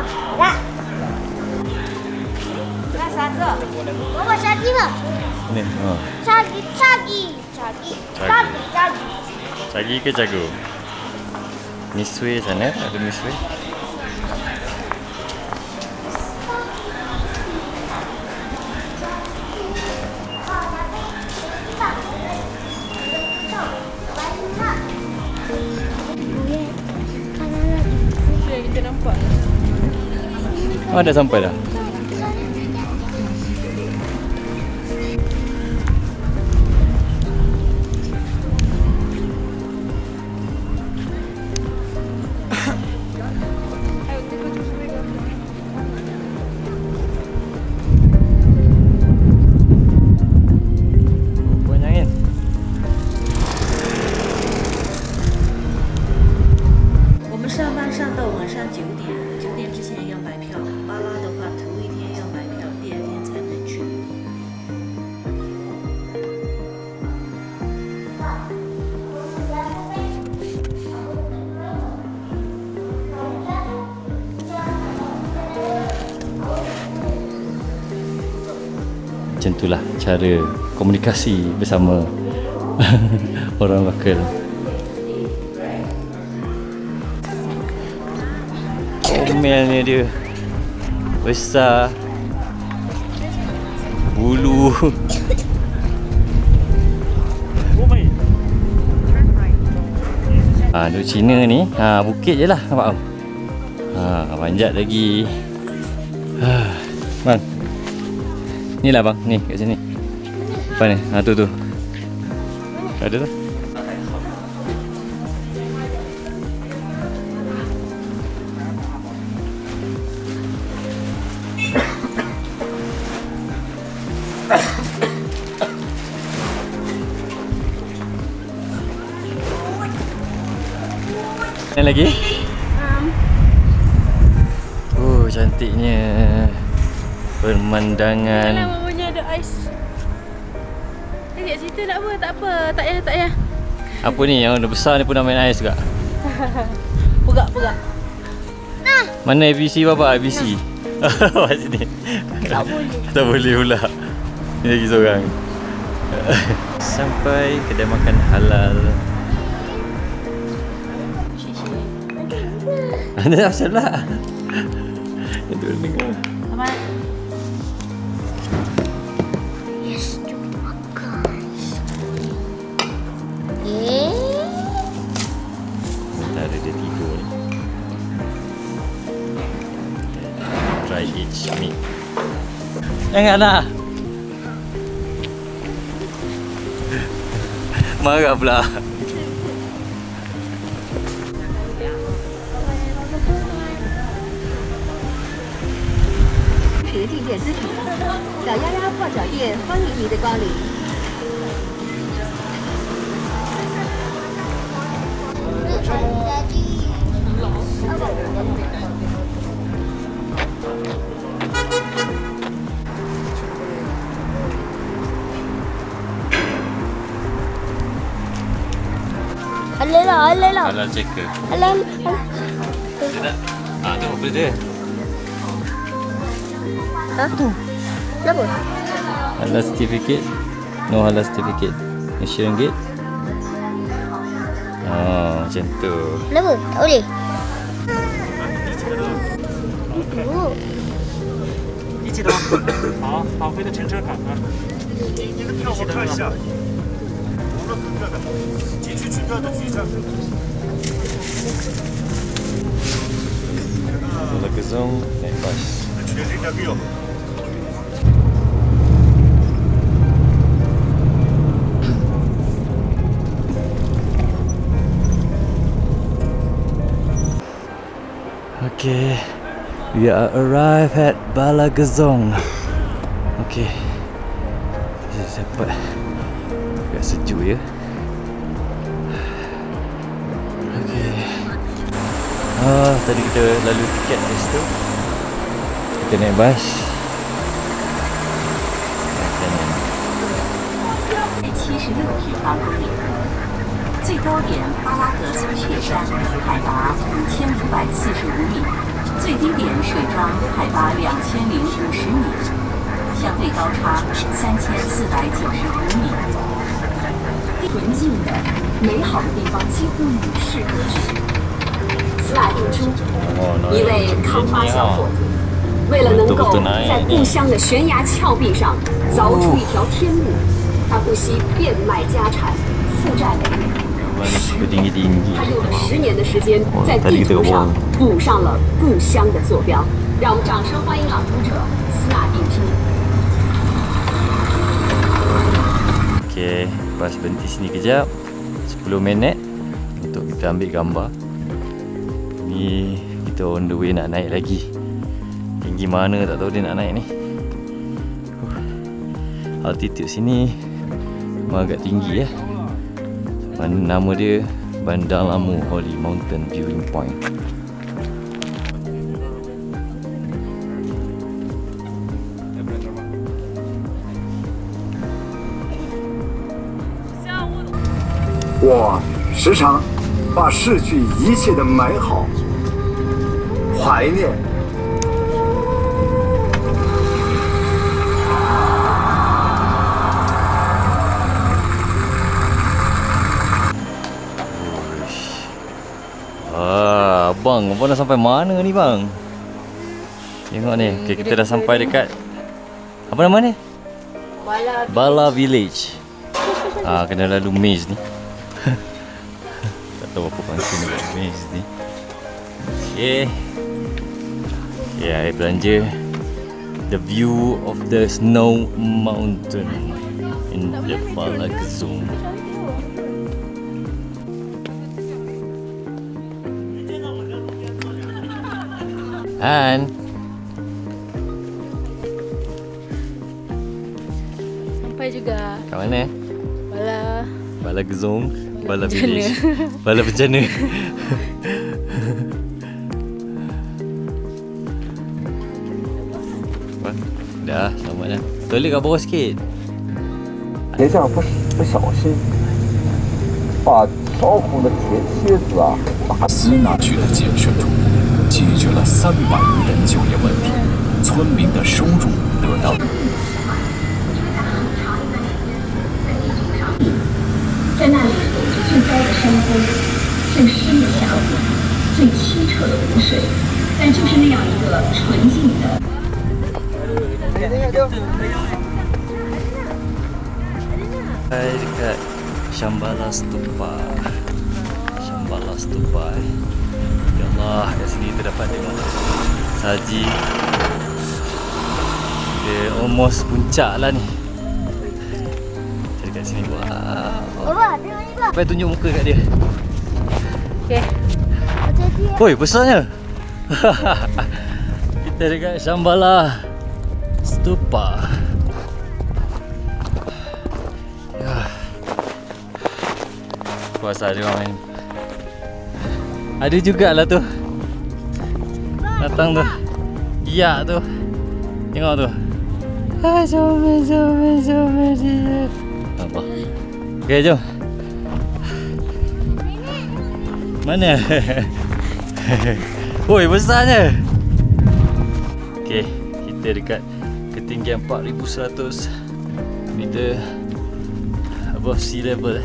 Tak. Bawa Shagi lah. Ni. Oh. Shagi. Cagi ke Cagu? Misway sana, ada Misway. Kita nampak. Oh, dah sampai dah. Macam itulah cara komunikasi bersama orang lokal. Omelnya dia besar, bulu. Duk Cina ni, bukit je lah nampak tau. Panjat lagi. Bang, ni lah bang, ni kat sini. Apa ni? Tu. Ada tu. Yang lagi? Oh, cantiknya pemandangan. Kalau mamanya ada ais. Dia cerita nak apa? Tak apa. Tak payah. Apa ni yang dah besar ni pun nak main ais juga? Pegak. Mana ABC bapa? ABC. Kat sini. Tak boleh. Tak boleh pula. Ni lagi seorang. Sampai kedai makan halal. Ada asal lah. Itu dengar. Abang. Yes, jom makan. Dah ada dia tidur ni. Try each meat. Janganlah. Marah pula. Halal. Halal checker. Halal. Dia tak? Tu apa dia? Kenapa? Halal certificate. No halal certificate. RM1. Macam tu. Kenapa? Tak boleh. Itu. 一起的吗？好，好，回头乘车卡啊。你的票我看一下。进去去那的局站。 Kalau ke Zong, naik bas. Okay, we are arrived at Balagazong. Okay, saya dapat agak sejuk ya. Okay. Tadi kita lalu tiket di situ. Kita naik bas. 76平方公里，最高点巴拉格松雪山，海拔5545米，最低点水庄海拔2050米，相对高差3495米。纯净的、美好的地方几乎与世隔绝。斯瓦定珠，一位康巴小伙子，为了能够在故乡的悬崖峭壁上凿出一条天路。 他不惜变卖家产，负债累累。他用了10年的时间，在地图上补上了故乡的坐标。让我们掌声欢迎朗读者斯瓦定珠。Okay, bas berhenti sini kejap, 10 minit untuk kita ambil gambar. Ni kita on the way nak naik lagi. Tinggi mana tak tahu dia nak naik ni. Altitude sini memang agak tinggi ya. Nama dia Bandar Lamu Holy Mountain Viewing Point.我时常把逝去一切的美好怀念。 Abang dah sampai mana ni bang? Tengok ni, okay, kita dah sampai dekat apa nama ni? Bala Village. Kena lalu maze ni. Tak tahu apa pangsa dekat maze ni. Okay. Okay, saya belanja the view of the snow mountain in the Balagazong. And sampai juga. kat mana? Balagazong, Bala Village. Bala Bencana. Dah, selamat dah. Toilet kat bawah sikit. 别这样不小心，把烧红的铁梯子啊！吸纳区的建设中，解决了300余人就业问题，村民的收入得到。在那里有着最高的山峰、最深的峡谷、最清澈的湖水，但就是那样一个纯净的。 dekat Shambhala Stupa. Shambhala Stupa. Ya Allah, kat sini kita dapat tengok salji. Dia almost puncak lah ni. Dekat sini. Wah. Sampai tunjuk muka kat dia. Okay. Oi, besarnya. Kita dekat Shambhala Stupa. Puasa dia orang main. Ada jugalah tu. Datang tu. Ya tu. Tengok tu. Jom dia. Apa? Okay, jom. Mana? Oi, besarnya. Okay, kita dekat ketinggian 4100 meter above sea level.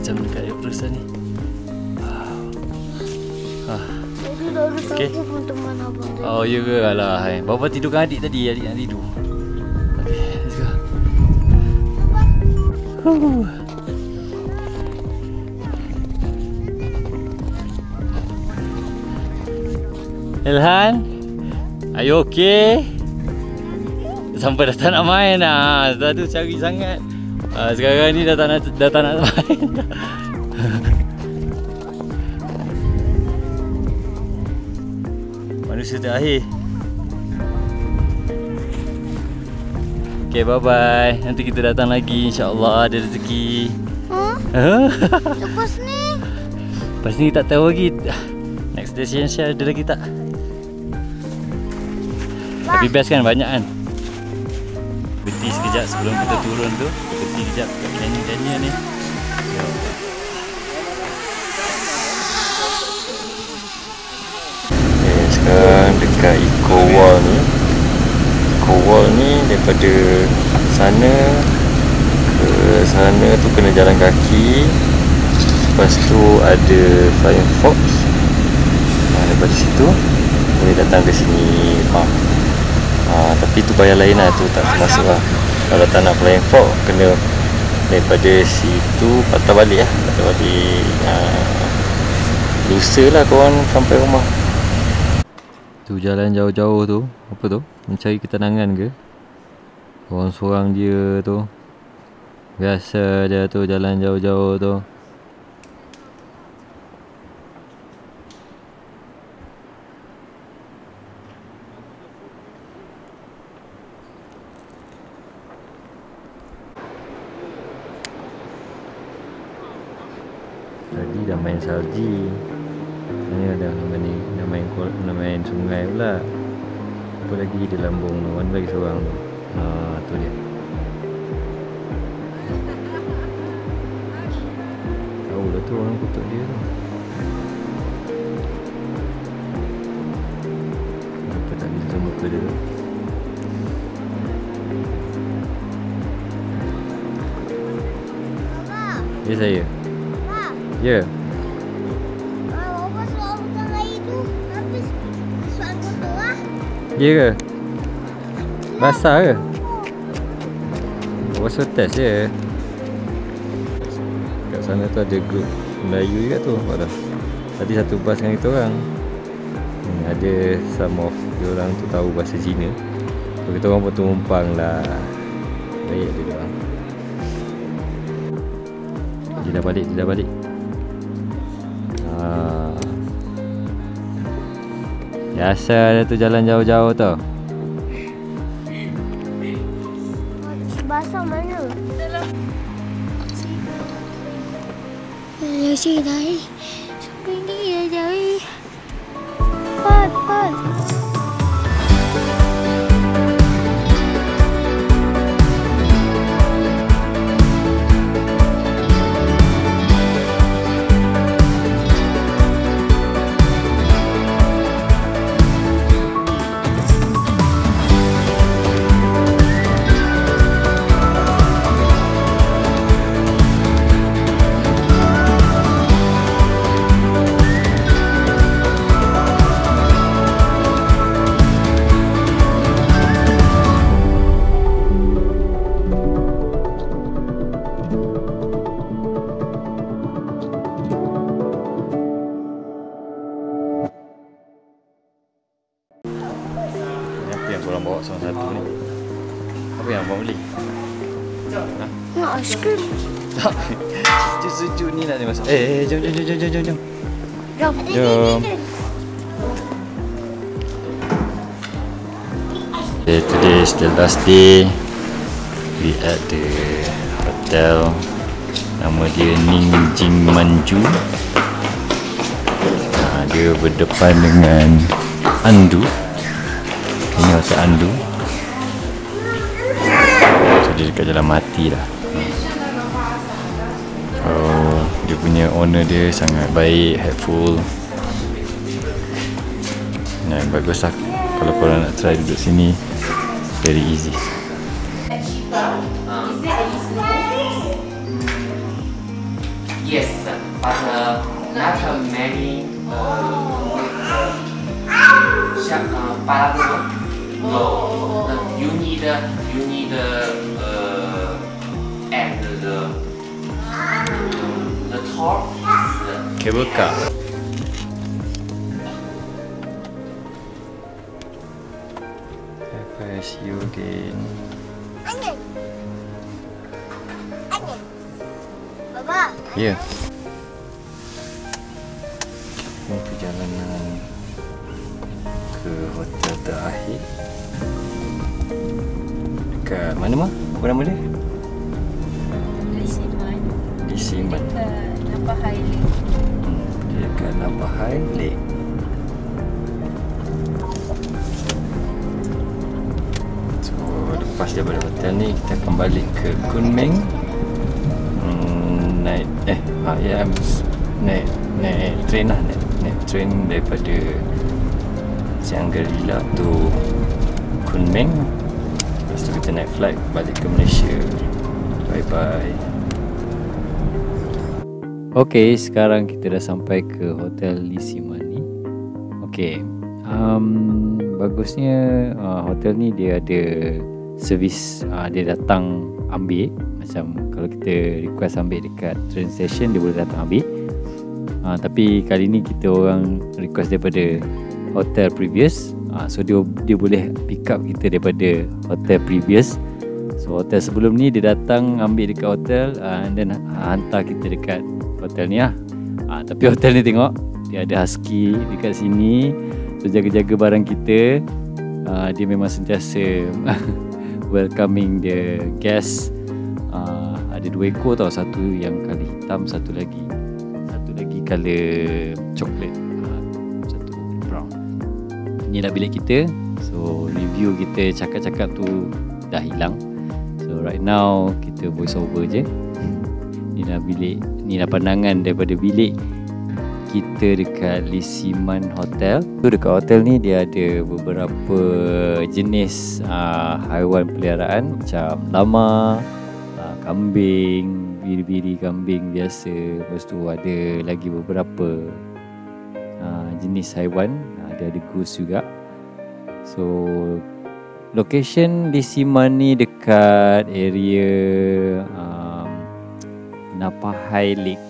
Macam dekat Everest ni. Jadi Lorus aku pun teman abang tadi. Oh ya ke? Alah, Bapa tidurkan adik tadi. Adik nak tidur. Okay, let's go. Ilhan, are you okay? Sampai dah tak nak main lah. Tadi cari sangat. Sekarang ni dah tak nak main. Manusia terakhir. Okay, bye-bye. Nanti kita datang lagi, insya-Allah ada rezeki. Lepas ni? Lepas ni tak tahu lagi. Next destination ada lagi tak? Tapi best kan, banyak kan? Berhenti sekejap sebelum kita turun tu. Berhenti sekejap kat canyon ni. Okay, sekarang dekat Eco Wall ni. Eco Wall ni daripada sana ke sana tu kena jalan kaki. Lepas tu ada Flying Fox. Daripada situ boleh datang ke sini Pam. Tapi tu bayar lain lah, tu tak termasuk lah. Kalau tak nak Flying Fox kena daripada situ patah balik lah. Patah balik lusa lah korang sampai rumah. Tu jalan jauh-jauh tu, apa tu? Mencari ketenangan ke? Sorang-sorang dia tu. Biasa dia tu jalan jauh-jauh tu. Tadi dah main salji. Ni dah main sungai pula. Apa lagi di lambung tu? Mana lagi seorang tu? Tu dia. Tahu lah tu orang kutuk dia tu. Kenapa tak bisa muka dia tu? Ya saya. Ya. Bapa suruh bukan air tu. Habis suat kotor lah. Ya ke? Basah ke? Bapa test je. Kat sana tu ada grup Melayu juga tu. Tadi satu bas dengan kita orang. Ada some of diorang tu tahu bahasa Cina. So, kita orang pun tumpang lah. Baik dia orang. Dia dah balik. Biasa dia tu jalan jauh-jauh tu. Basah mana? Ya sini dah. Sampai ni dah jauh. Pat. Korang bawa seorang satu ni. Apa yang abang beli? Nak aiskrim. Tak. Sejuk-sejuk ni nak dimasak. Jom. Okay, today is the last day. We at the hotel. Nama dia Ningjing Manju. Dia berdepan dengan Andu. Ini hotel Andu. So dia dekat Jalan Mati lah. Dia punya owner dia sangat baik, helpful. Nah, bagus lah. Kalau korang nak try duduk sini, very easy. Yes, but not many paragraph. No, you need and the top is cable car. See you again. Pak. Ya. Ini perjalanan ke hotel terakhir. Dekat mana mah? Apa nama dia? Lisiman. Dekat Napahai Lake. Dekat Napahai Lake. So, lepas daripada hotel ni kita akan balik ke Kunming. Naik train lah. Naik train daripada Shangri-La tu Kunming. Lepas tu kita naik flight balik ke Malaysia. Bye bye. Okay, sekarang kita dah sampai ke Hotel Lisiman ni. Okay, bagusnya hotel ni dia ada servis, dia datang ambil. Macam kalau kita request ambil dekat train station, dia boleh datang ambil. Tapi kali ni kita orang request daripada hotel previous, so dia boleh pick up kita daripada hotel previous. So hotel sebelum ni dia datang ambil dekat hotel, and then hantar kita dekat hotel ni lah. Tapi hotel ni tengok dia ada husky dekat sini, so jaga-jaga barang kita. Dia memang sentiasa welcoming the guest. Ada 2 ekor tau, satu yang colour hitam, satu lagi colour coklat, satu brown. Inilah bilik kita. So review kita cakap-cakap tu dah hilang. So right now kita voice over je. Inilah bilik, inilah pandangan daripada bilik kita dekat Lisiman Hotel. So dekat hotel ni dia ada beberapa jenis haiwan peliharaan macam lama, kambing, biri-biri kambing biasa. Lepas tu ada lagi beberapa jenis haiwan. Ada goose juga. So location Lisiman ni dekat area Napahai Lake.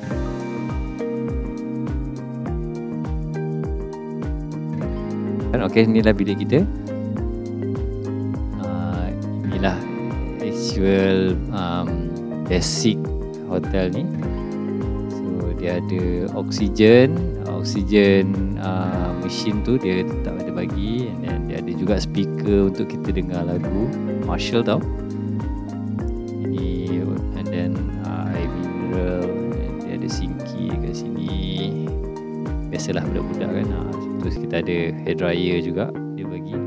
Okay, inilah bilik kita. Inilah actual basic hotel ni. So dia ada oksigen mesin tu dia tetap ada bagi, and then dia ada juga speaker untuk kita dengar lagu Marshall tau. Ini, and then air mineral, and dia ada sinki dekat sini. Biasalah budak-budak kan. Terus kita ada hair dryer juga dia bagi.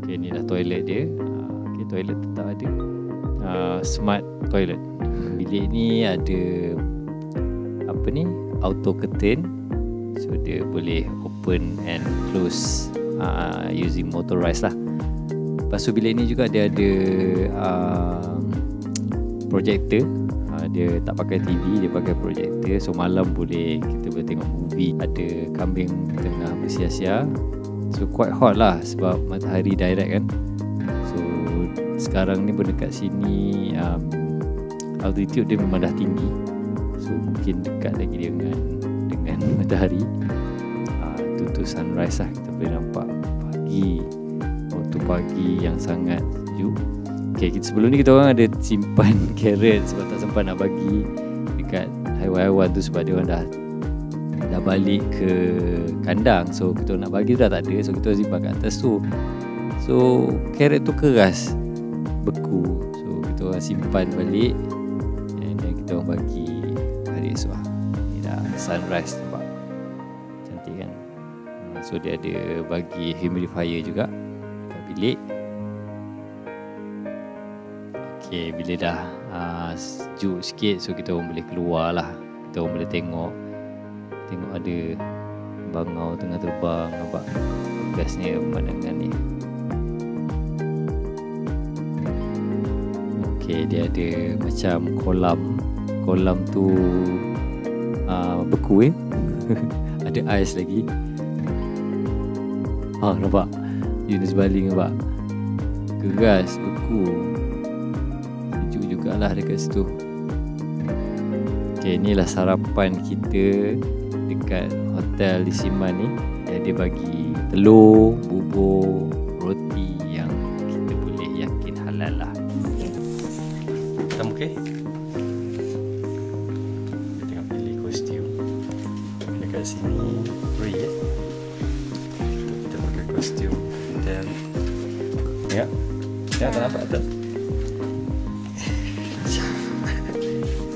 Okay, inilah toilet dia. Okay, toilet tetap ada. Smart toilet. Bilik ni ada apa ni, auto curtain, so dia boleh open and close using motorized lah. Lepas tu bilik ni juga dia ada projector. Dia tak pakai TV, dia pakai projector. So malam kita boleh tengok movie. Ada kambing tengah bersia-sia. So quite hot lah sebab matahari direct kan. So sekarang ni pun dekat sini altitude dia memang dah tinggi. So mungkin dekat lagi dengan matahari. Tu sunrise lah. Kita boleh nampak waktu pagi yang sangat sejuk. Okay, sebelum ni kita orang ada simpan carrot sebab tak sempat nak bagi dekat haiwan-haiwan tu sebab dia orang dah balik ke kandang. So kita nak bagi tu dah tak ada. So kita simpan kat atas tu. So carrot tu keras, beku. So kita orang simpan balik, and then kita orang bagi hari esok. Ni dah sunrise, nampak cantik kan. So dia ada bagi humidifier juga kat bilik. Okay, bila dah sejuk sikit, so kita orang boleh keluar lah. Kita orang boleh tengok ada bangau tengah terbang. Nampak bestnya pemandangan ni. Okay, dia ada macam kolam tu beku ada ais lagi. Nampak Yunus baling, nampak keras, beku. Lah dekat situ. Okay, inilah sarapan kita dekat hotel Lisiman ni. Dia bagi telur, bubur, roti yang kita boleh yakin halal lah. Okay. kat sini free ya. Kita pakai kostum hotel. Ya. Ya, tak nampak atas.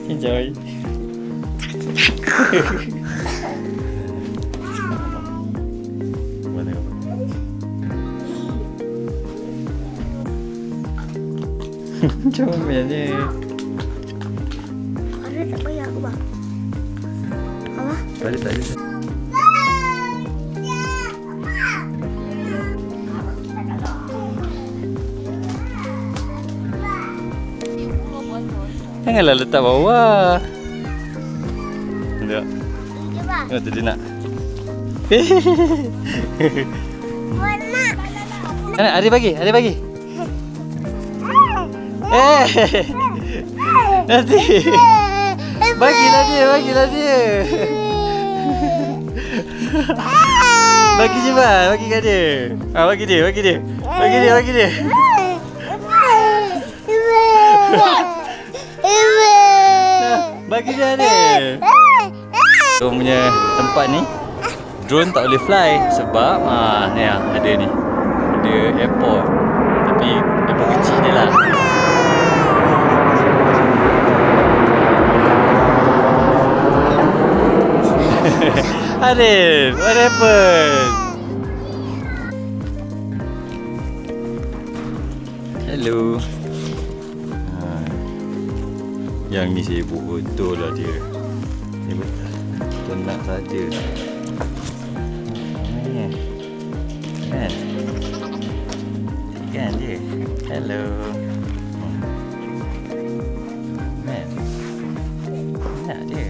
Enjoy. Mana apa? Comelnya. Ada tak payah aku bang. Apa? Balik tak ada. Janganlah letak bawah. Tengok. Tengok tu dia nak. Mana? Ada bagi, ada bagi. Nanti. Bagilah dia, bagilah dia. Bagi je bang, bagi kat dia. Ah, bagi dia, bagi dia. Bagi dia, bagi dia. Bagi dia ni. Dia punya tempat ni drone tak boleh fly sebab ni ada ni. Ada airport. Tapi airport kecil je lah. Adil, what happened? Hello. Yang ni sibuk betul lah dia. Ni betul. Penat saja. Kan? Kan dia. Hello. Man. Penat dia.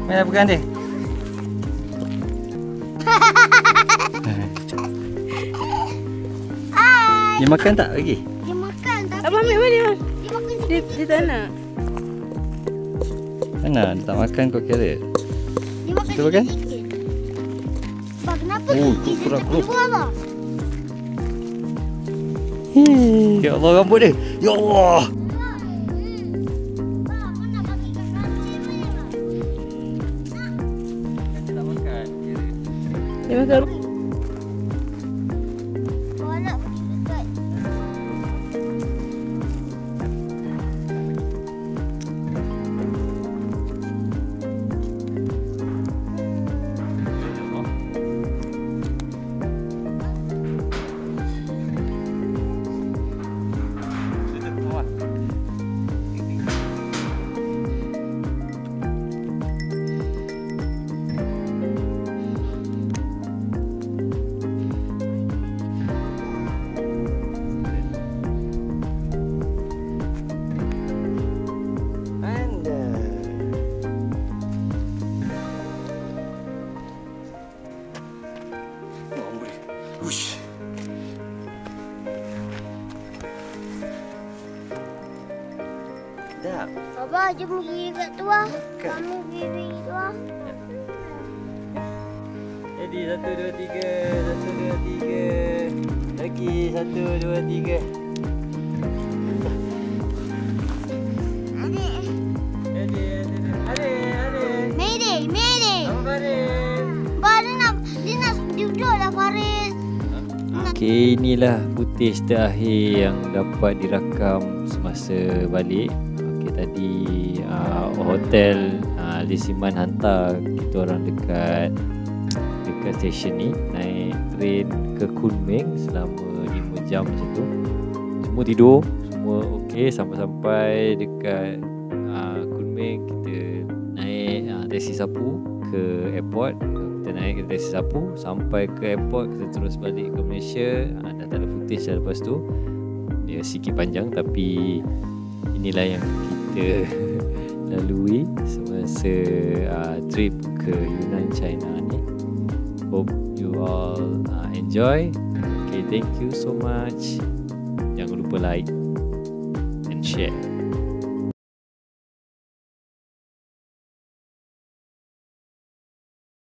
Mana pegang dia? Dia makan tak lagi? Dia makan tapi Abang ambil balik bang. Dia makan Dia tak nak. Mana? Dia tak makan kau carrot? Dia makan Kita makan? sikit. Bang kenapa ikut kurang. keluar bang? Ya Allah, rambut dia. Ya Allah. Dia tak makan. Dia makan. Nak pergi dekat. Sedap. Abah, jom pergi dekat tu lah. Kami pergi tu lah. Jadi 1, 2, 3. 1, 2, 3. Lagi 1, 2, 3. Adik. Mayday. Apa Farid? Abah, dia nak duduk lah Farid. Okay, inilah footage terakhir yang dapat dirakam semasa balik. Okay, tadi hotel Lisiman hantar kita orang dekat stesen ni, naik train ke Kunming selama 5 jam macam tu. Semua tidur, semua okey. Sampai dekat Kunming, kita naik taksi sapu ke airport. Kita naik ke taksi sapu sampai ke airport, kita terus balik ke Malaysia. Dah tak ada footage dah lepas tu. Dia sikit panjang tapi inilah yang kita lalui semasa trip ke Yunnan, China ni. Hope you all enjoy. Okay, thank you so much. Jangan lupa like and share.